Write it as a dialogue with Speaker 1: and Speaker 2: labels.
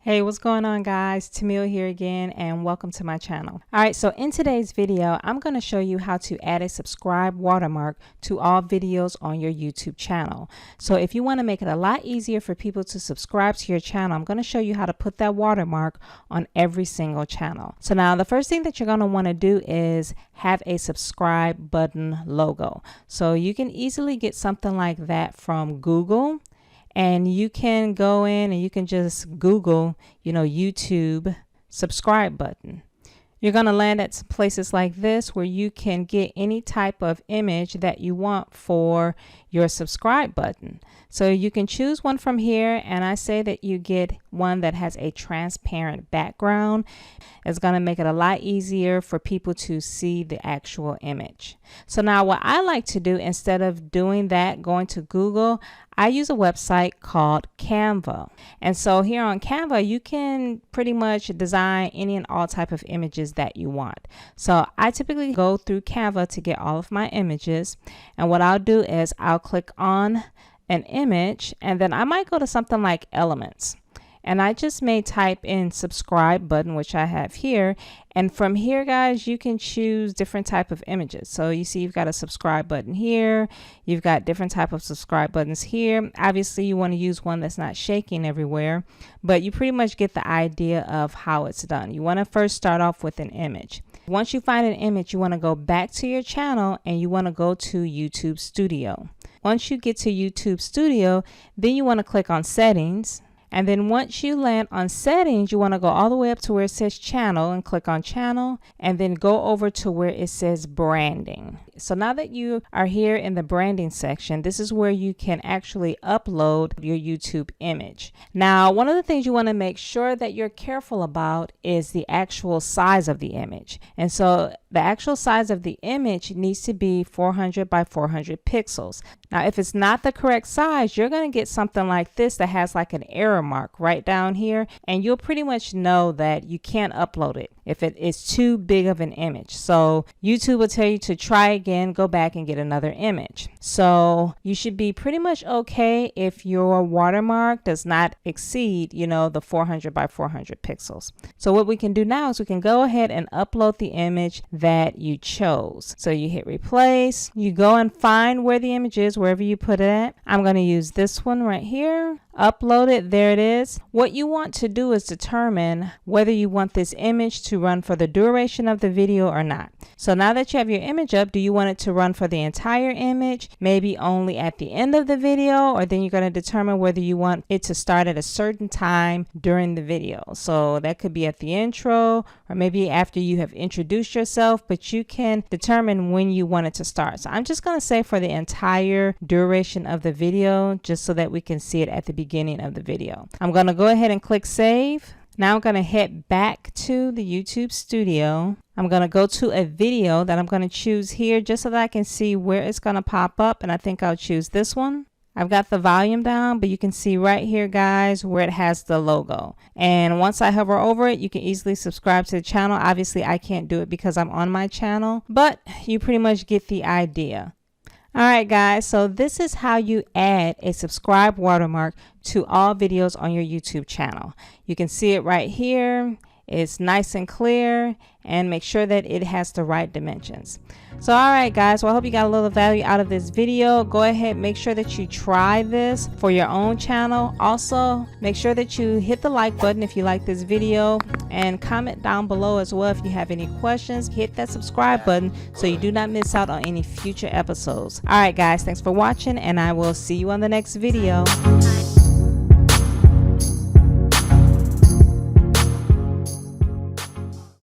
Speaker 1: Hey, what's going on, guys? Tamil here again, and welcome to my channel. All right, so in today's video, I'm going to show you how to add a subscribe watermark to all videos on your YouTube channel. So if you want to make it a lot easier for people to subscribe to your channel, I'm going to show you how to put that watermark on every single channel. So now the first thing that you're going to want to do is have a subscribe button logo. So you can easily get something like that from Google. And you can go in and you can just Google, YouTube subscribe button. You're going to land at places like this where you can get any type of image that you want for your subscribe button. So you can choose one from here, and I say that you get one that has a transparent background. It's going to make it a lot easier for people to see the actual image. So now what I like to do, instead of doing that, going to Google, I use a website called Canva. And so here on Canva, you can pretty much design any and all type of images that you want. So I typically go through Canva to get all of my images. And what I'll do is I'll click on an image, and then I might go to something like Elements. And I just may type in subscribe button, which I have here. And from here, guys, you can choose different type of images. So you see you've got a subscribe button here. You've got different type of subscribe buttons here. Obviously, you want to use one that's not shaking everywhere, but you pretty much get the idea of how it's done. You want to first start off with an image. Once you find an image, you want to go back to your channel and you want to go to YouTube Studio. Once you get to YouTube Studio, then you want to click on Settings. And then once you land on Settings, you want to go all the way up to where it says Channel and click on Channel, and then go over to where it says Branding. So now that you are here in the branding section, this is where you can actually upload your YouTube image. Now, one of the things you want to make sure that you're careful about is the actual size of the image. And so the actual size of the image needs to be 400 by 400 pixels. Now, if it's not the correct size, you're going to get something like this that has like an error mark right down here, and you'll pretty much know that you can't upload it if it is too big of an image. So YouTube will tell you to try again, go back and get another image. So you should be pretty much okay if your watermark does not exceed, the 400 by 400 pixels. So what we can do now is we can go ahead and upload the image that you chose. So you hit replace, you go and find where the image is, wherever you put it at. I'm going to use this one right here. Upload it. There it is. What you want to do is determine whether you want this image to run for the duration of the video or not. So now that you have your image up, do you want it to run for the entire image, maybe only at the end of the video, or then you're going to determine whether you want it to start at a certain time during the video. So that could be at the intro or maybe after you have introduced yourself, but you can determine when you want it to start. So I'm just going to say for the entire duration of the video, just so that we can see it at the beginning of the video. I'm going to go ahead and click save. Now I'm going to head back to the YouTube Studio. I'm going to go to a video that I'm going to choose here just so that I can see where it's going to pop up, and I think I'll choose this one. I've got the volume down, but you can see right here, guys, where it has the logo. And once I hover over it, you can easily subscribe to the channel. Obviously, I can't do it because I'm on my channel, but you pretty much get the idea. All right, guys, so this is how you add a subscribe watermark to all videos on your YouTube channel. You can see it right here. It's nice and clear, and make sure that it has the right dimensions. So all right, guys, well, I hope you got a little value out of this video. Go ahead, make sure that you try this for your own channel. Also, make sure that you hit the like button if you like this video, and comment down below as well if you have any questions. Hit that subscribe button so you do not miss out on any future episodes. All right, guys, thanks for watching, and I will see you on the next video.